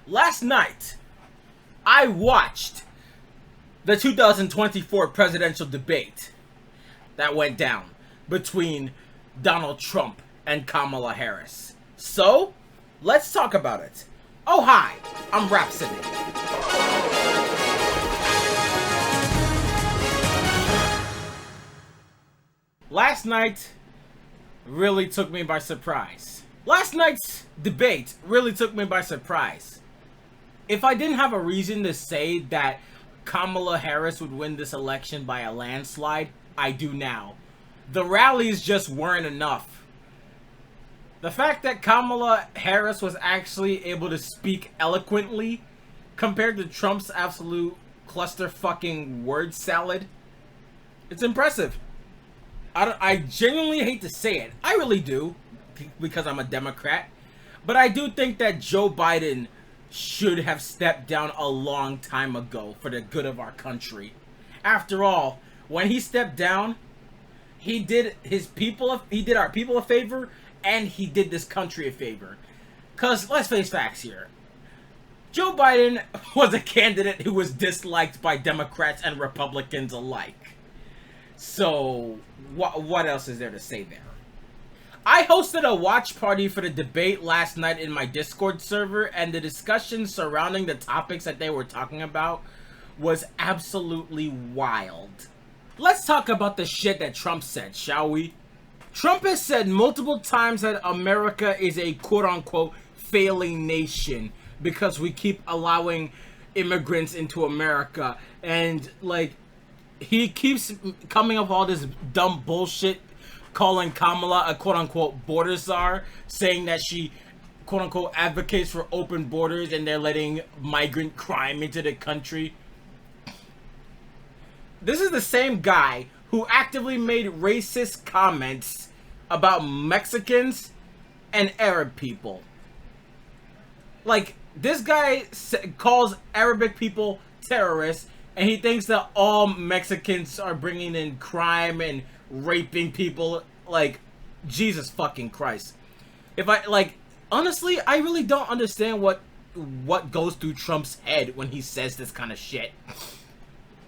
Last night, I watched the 2024 presidential debate that went down between Donald Trump and Kamala Harris. So, let's talk about it. Oh hi, I'm Rhapsody. Last night really took me by surprise. Last night's debate really took me by surprise. If I didn't have a reason to say that Kamala Harris would win this election by a landslide, I do now. The rallies just weren't enough. The fact that Kamala Harris was actually able to speak eloquently compared to Trump's absolute cluster-fucking word salad, it's impressive. I genuinely hate to say it. I really do, because I'm a Democrat. But I do think that Joe Biden should have stepped down a long time ago for the good of our country. After all, when he stepped down, he did our people a favor, and he did this country a favor. Cause let's face facts here. Joe Biden was a candidate who was disliked by Democrats and Republicans alike. So, what else is there to say there? I hosted a watch party for the debate last night in my Discord server, and the discussion surrounding the topics that they were talking about was absolutely wild. Let's talk about the shit that Trump said, shall we? Trump has said multiple times that America is a quote-unquote failing nation because we keep allowing immigrants into America, and like, he keeps coming up with all this dumb bullshit, calling Kamala a quote-unquote border czar, saying that she quote-unquote advocates for open borders and they're letting migrant crime into the country. This is the same guy who actively made racist comments about Mexicans and Arab people. Like, this guy calls Arabic people terrorists, and he thinks that all Mexicans are bringing in crime and raping people. Like, Jesus fucking Christ. Honestly, I really don't understand what goes through Trump's head when he says this kind of shit.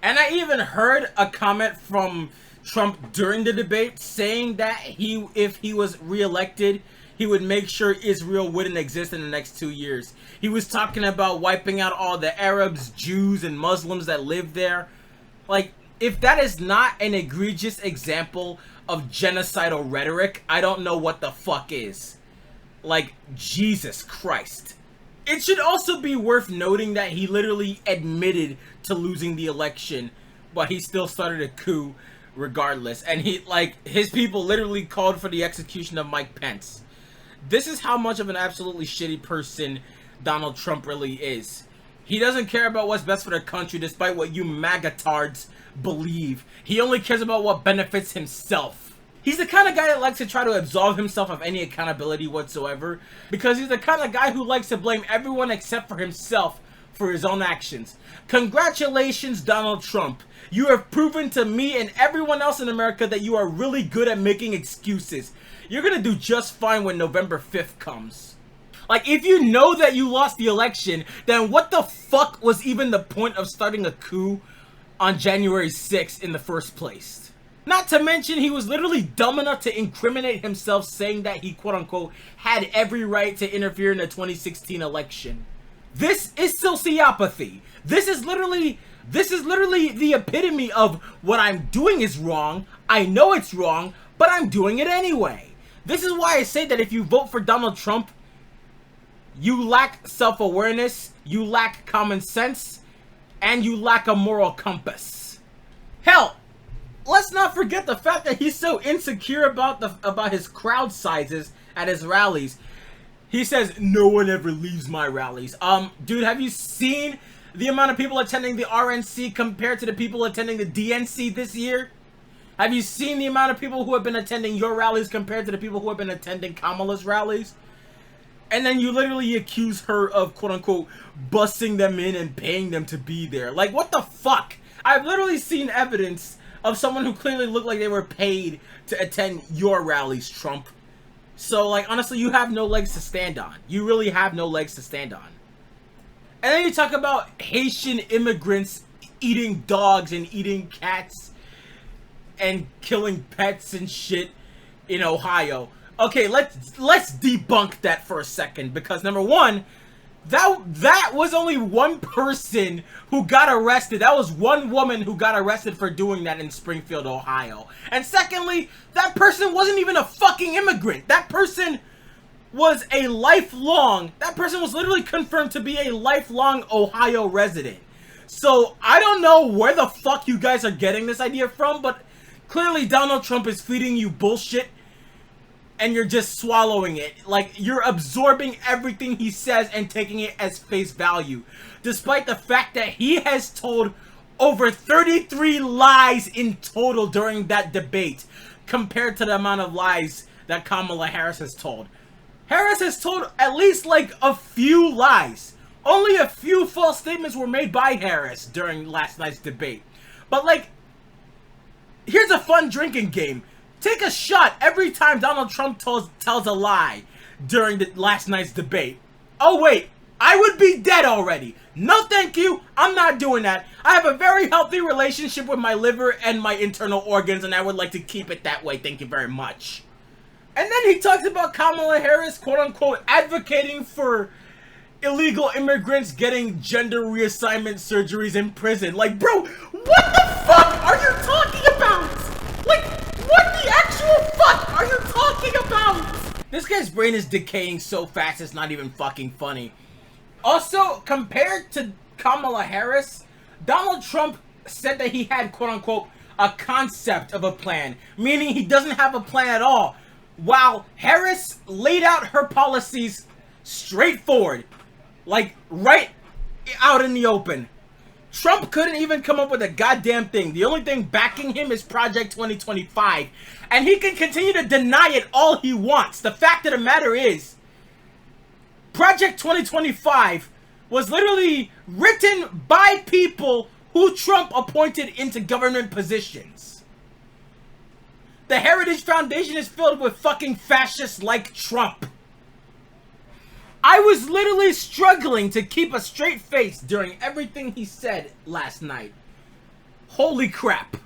And I even heard a comment from Trump during the debate saying that if he was reelected, he would make sure Israel wouldn't exist in the next 2 years. He was talking about wiping out all the Arabs, Jews, and Muslims that live there. Like, if that is not an egregious example of genocidal rhetoric, I don't know what the fuck is. Like, Jesus Christ. It should also be worth noting that he literally admitted to losing the election, but he still started a coup regardless. And his people literally called for the execution of Mike Pence. This is how much of an absolutely shitty person Donald Trump really is. He doesn't care about what's best for the country, despite what you MAGA-tards believe. He only cares about what benefits himself. He's the kind of guy that likes to try to absolve himself of any accountability whatsoever, because he's the kind of guy who likes to blame everyone except for himself for his own actions. Congratulations, Donald Trump. You have proven to me and everyone else in America that you are really good at making excuses. You're gonna do just fine when November 5th comes. Like, if you know that you lost the election, then what the fuck was even the point of starting a coup on January 6th in the first place? Not to mention, he was literally dumb enough to incriminate himself, saying that he quote-unquote had every right to interfere in the 2016 election. This is sociopathy. This is literally the epitome of what I'm doing is wrong. I know it's wrong, but I'm doing it anyway. This is why I say that if you vote for Donald Trump, you lack self-awareness, you lack common sense, and you lack a moral compass. Hell, let's not forget the fact that he's so insecure about his crowd sizes at his rallies. He says, no one ever leaves my rallies. Dude, have you seen the amount of people attending the RNC compared to the people attending the DNC this year? Have you seen the amount of people who have been attending your rallies compared to the people who have been attending Kamala's rallies? And then you literally accuse her of, quote-unquote, busing them in and paying them to be there. Like, what the fuck? I've literally seen evidence of someone who clearly looked like they were paid to attend your rallies, Trump. So, like, honestly, you have no legs to stand on. You really have no legs to stand on. And then you talk about Haitian immigrants eating dogs and eating cats and killing pets and shit in Ohio. Okay, let's debunk that for a second, because number one, that was only one person who got arrested. That was one woman who got arrested for doing that in Springfield, Ohio. And secondly, that person wasn't even a fucking immigrant. That person was literally confirmed to be a lifelong Ohio resident. So I don't know where the fuck you guys are getting this idea from, but clearly Donald Trump is feeding you bullshit and you're just swallowing it. Like, you're absorbing everything he says and taking it as face value, despite the fact that he has told over 33 lies in total during that debate, compared to the amount of lies that Kamala Harris has told. Harris has told at least like a few lies. Only a few false statements were made by Harris during last night's debate. But like, here's a fun drinking game. Take a shot every time Donald Trump tells a lie during last night's debate. Oh wait, I would be dead already. No thank you, I'm not doing that. I have a very healthy relationship with my liver and my internal organs, and I would like to keep it that way, thank you very much. And then he talks about Kamala Harris, quote-unquote, advocating for illegal immigrants getting gender reassignment surgeries in prison. Like, bro, what the fuck are you talking about? Like, what the actual fuck are you talking about? This guy's brain is decaying so fast it's not even fucking funny. Also, compared to Kamala Harris, Donald Trump said that he had, quote-unquote, a concept of a plan, meaning he doesn't have a plan at all. While Harris laid out her policies straightforward, like right out in the open. Trump couldn't even come up with a goddamn thing. The only thing backing him is Project 2025, and he can continue to deny it all he wants. The fact of the matter is, Project 2025 was literally written by people who Trump appointed into government positions. The Heritage Foundation is filled with fucking fascists like Trump. I was literally struggling to keep a straight face during everything he said last night. Holy crap.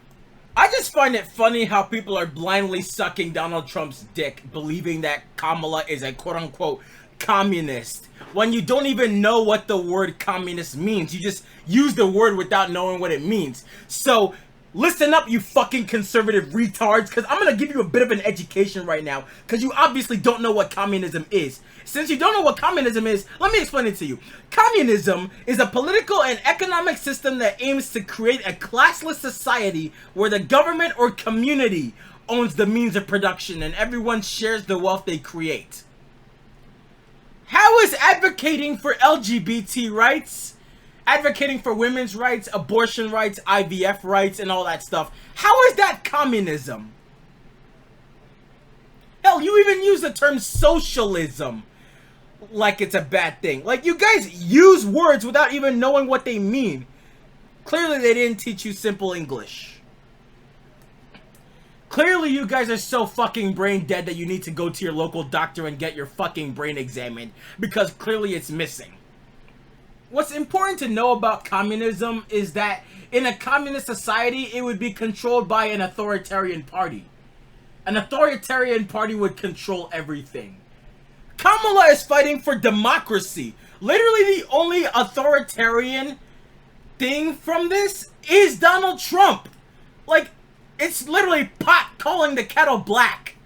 I just find it funny how people are blindly sucking Donald Trump's dick, believing that Kamala is a quote-unquote communist, when you don't even know what the word communist means. You just use the word without knowing what it means. So, listen up, you fucking conservative retards, because I'm going to give you a bit of an education right now, because you obviously don't know what communism is. Since you don't know what communism is, let me explain it to you. Communism is a political and economic system that aims to create a classless society where the government or community owns the means of production and everyone shares the wealth they create. How is advocating for LGBT rights, advocating for women's rights, abortion rights, IVF rights, and all that stuff, how is that communism? Hell, you even use the term socialism like it's a bad thing. Like, you guys use words without even knowing what they mean. Clearly, they didn't teach you simple English. Clearly, you guys are so fucking brain dead that you need to go to your local doctor and get your fucking brain examined, because clearly it's missing. What's important to know about communism is that in a communist society, it would be controlled by an authoritarian party. An authoritarian party would control everything. Kamala is fighting for democracy. Literally, the only authoritarian thing from this is Donald Trump. Like, it's literally pot calling the kettle black.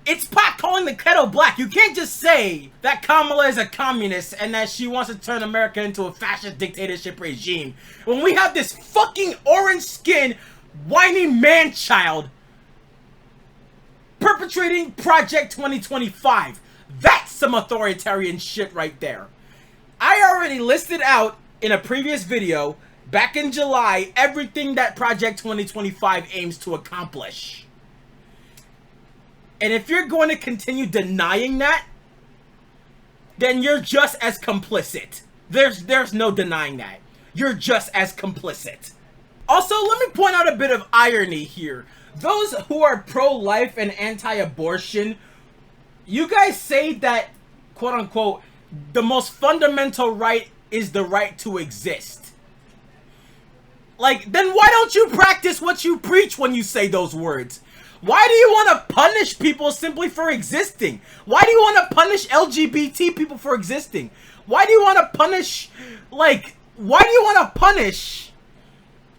It's pot calling the kettle black. You can't just say that Kamala is a communist and that she wants to turn America into a fascist dictatorship regime when we have this fucking orange-skinned, whiny man-child perpetrating Project 2025. That's some authoritarian shit right there. I already listed out in a previous video, back in July, everything that Project 2025 aims to accomplish. And if you're going to continue denying that, then you're just as complicit. There's no denying that. You're just as complicit. Also, let me point out a bit of irony here. Those who are pro-life and anti-abortion, you guys say that, quote-unquote, the most fundamental right is the right to exist. Like, then why don't you practice what you preach when you say those words? Why do you want to punish people simply for existing? Why do you want to punish LGBT people for existing? Why do you want to punish, like, why do you want to punish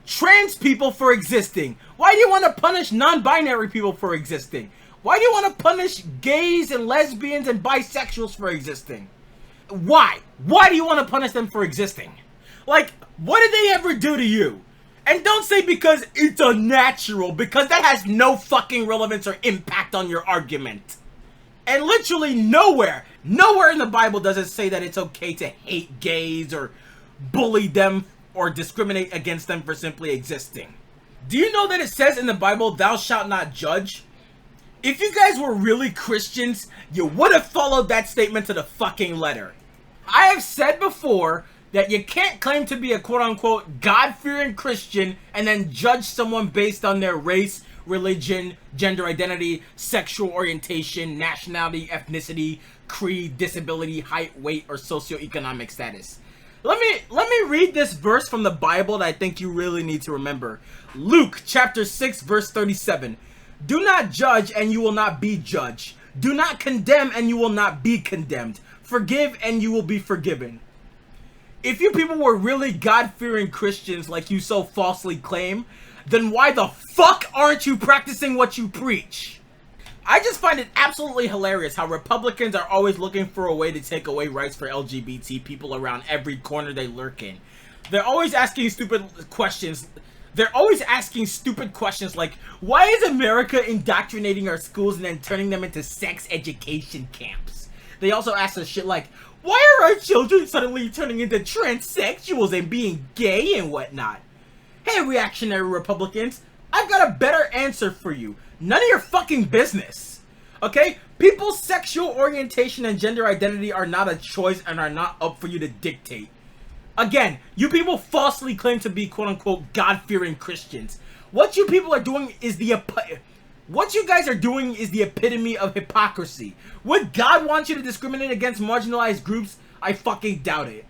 trans people for existing? Why do you want to punish non-binary people for existing? Why do you want to punish gays and lesbians and bisexuals for existing? Why? Why do you want to punish them for existing? Like, what did they ever do to you? And don't say because it's unnatural, because that has no fucking relevance or impact on your argument. And literally nowhere in the Bible does it say that it's okay to hate gays or bully them or discriminate against them for simply existing. Do you know that it says in the Bible, thou shalt not judge? If you guys were really Christians, you would have followed that statement to the fucking letter. I have said before that you can't claim to be a quote-unquote God-fearing Christian and then judge someone based on their race, religion, gender identity, sexual orientation, nationality, ethnicity, creed, disability, height, weight, or socioeconomic status. Let me read this verse from the Bible that I think you really need to remember. Luke chapter 6 verse 37. Do not judge and you will not be judged. Do not condemn and you will not be condemned. Forgive and you will be forgiven. If you people were really God-fearing Christians like you so falsely claim, then why the fuck aren't you practicing what you preach? I just find it absolutely hilarious how Republicans are always looking for a way to take away rights for LGBT people around every corner they lurk in. They're always asking stupid questions. They're always asking stupid questions like, why is America indoctrinating our schools and then turning them into sex education camps? They also ask us shit like, why are our children suddenly turning into transsexuals and being gay and whatnot? Hey, reactionary Republicans, I've got a better answer for you. None of your fucking business. Okay? People's sexual orientation and gender identity are not a choice and are not up for you to dictate. Again, you people falsely claim to be quote-unquote God-fearing Christians. What you people are doing is what you guys are doing is the epitome of hypocrisy. Would God want you to discriminate against marginalized groups? I fucking doubt it.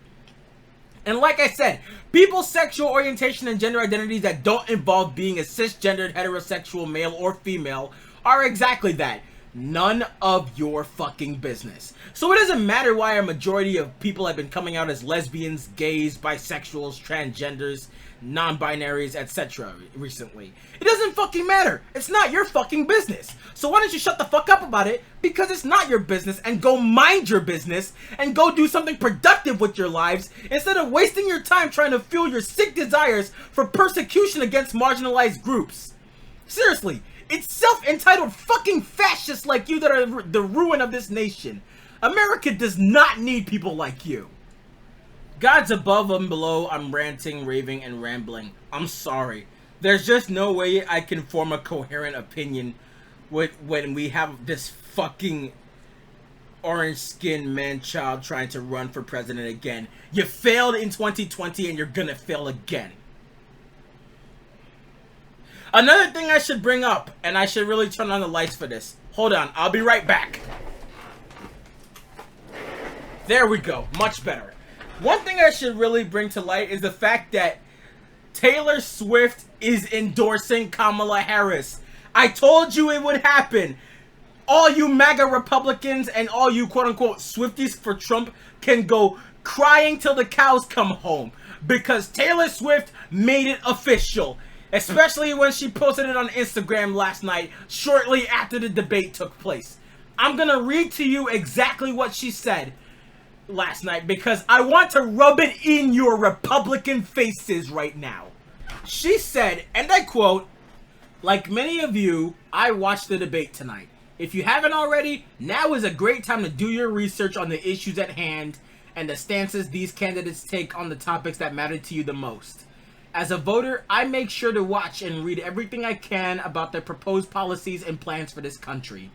And like I said, people's sexual orientation and gender identities that don't involve being a cisgendered heterosexual male or female are exactly that. None of your fucking business. So it doesn't matter why a majority of people have been coming out as lesbians, gays, bisexuals, transgenders, non-binaries, etc. recently. It doesn't fucking matter. It's not your fucking business. So why don't you shut the fuck up about it, because it's not your business, and go mind your business and go do something productive with your lives instead of wasting your time trying to fuel your sick desires for persecution against marginalized groups. Seriously, it's self-entitled fucking fascists like you that are the ruin of this nation. America does not need people like you. God's above and below, I'm ranting, raving, and rambling. I'm sorry. There's just no way I can form a coherent opinion when we have this fucking orange-skinned man-child trying to run for president again. You failed in 2020 and you're gonna fail again. Another thing I should bring up, and I should really turn on the lights for this. Hold on, I'll be right back. There we go, much better. One thing I should really bring to light is the fact that Taylor Swift is endorsing Kamala Harris. I told you it would happen. All you MAGA Republicans and all you quote-unquote Swifties for Trump can go crying till the cows come home, because Taylor Swift made it official. Especially when she posted it on Instagram last night, shortly after the debate took place. I'm gonna read to you exactly what she said last night, because I want to rub it in your Republican faces right now. She said, and I quote, "Like many of you, I watched the debate tonight. If you haven't already, now is a great time to do your research on the issues at hand and the stances these candidates take on the topics that matter to you the most. As a voter, I make sure to watch and read everything I can about their proposed policies and plans for this country.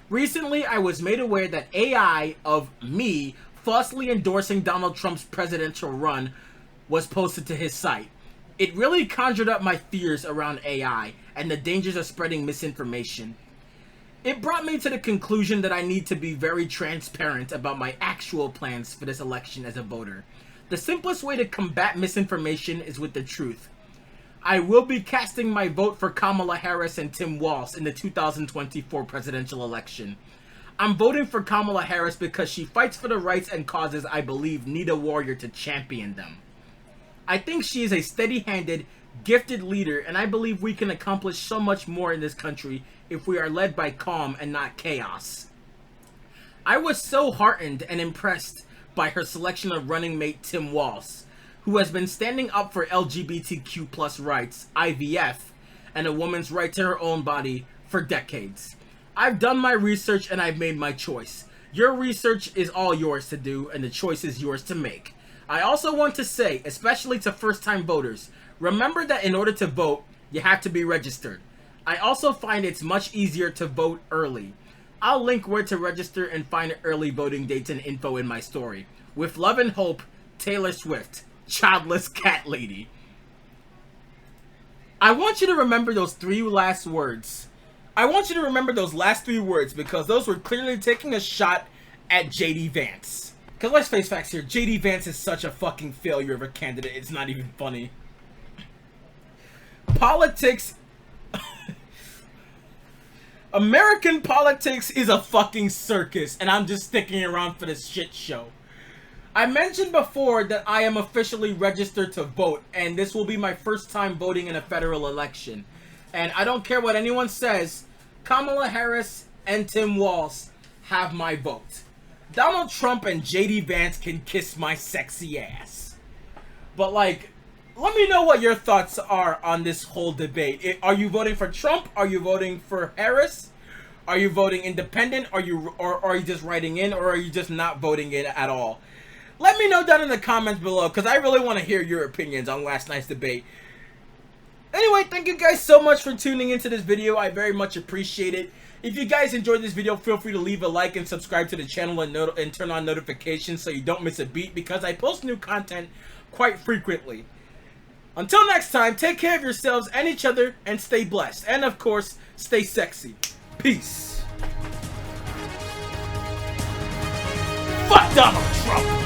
Recently, I was made aware that AI of me falsely endorsing Donald Trump's presidential run was posted to his site. It really conjured up my fears around AI and the dangers of spreading misinformation. It brought me to the conclusion that I need to be very transparent about my actual plans for this election as a voter. The simplest way to combat misinformation is with the truth. I will be casting my vote for Kamala Harris and Tim Walz in the 2024 presidential election. I'm voting for Kamala Harris because she fights for the rights and causes I believe need a warrior to champion them. I think she is a steady-handed, gifted leader, and I believe we can accomplish so much more in this country if we are led by calm and not chaos. I was so heartened and impressed by her selection of running mate Tim Walz, who has been standing up for LGBTQ+ rights, IVF, and a woman's right to her own body for decades. I've done my research and I've made my choice. Your research is all yours to do, and the choice is yours to make. I also want to say, especially to first-time voters, remember that in order to vote, you have to be registered. I also find it's much easier to vote early. I'll link where to register and find early voting dates and info in my story. With love and hope, Taylor Swift, Childless Cat Lady. I want you to remember those three last words. I want you to remember those last three words because those were clearly taking a shot at JD Vance. Because let's face facts here, JD Vance is such a fucking failure of a candidate, it's not even funny. Politics... American politics is a fucking circus, and I'm just sticking around for this shit show. I mentioned before that I am officially registered to vote, and this will be my first time voting in a federal election. And I don't care what anyone says, Kamala Harris and Tim Walz have my vote. Donald Trump and JD Vance can kiss my sexy ass. But like, let me know what your thoughts are on this whole debate. Are you voting for Trump? Are you voting for Harris? Are you voting independent? Are you just writing in, or are you just not voting in at all? Let me know down in the comments below, because I really want to hear your opinions on last night's debate. Anyway, thank you guys so much for tuning into this video. I very much appreciate it. If you guys enjoyed this video, feel free to leave a like and subscribe to the channel and turn on notifications so you don't miss a beat, because I post new content quite frequently. Until next time, take care of yourselves and each other, and stay blessed. And of course, stay sexy. Peace. Fuck Donald Trump!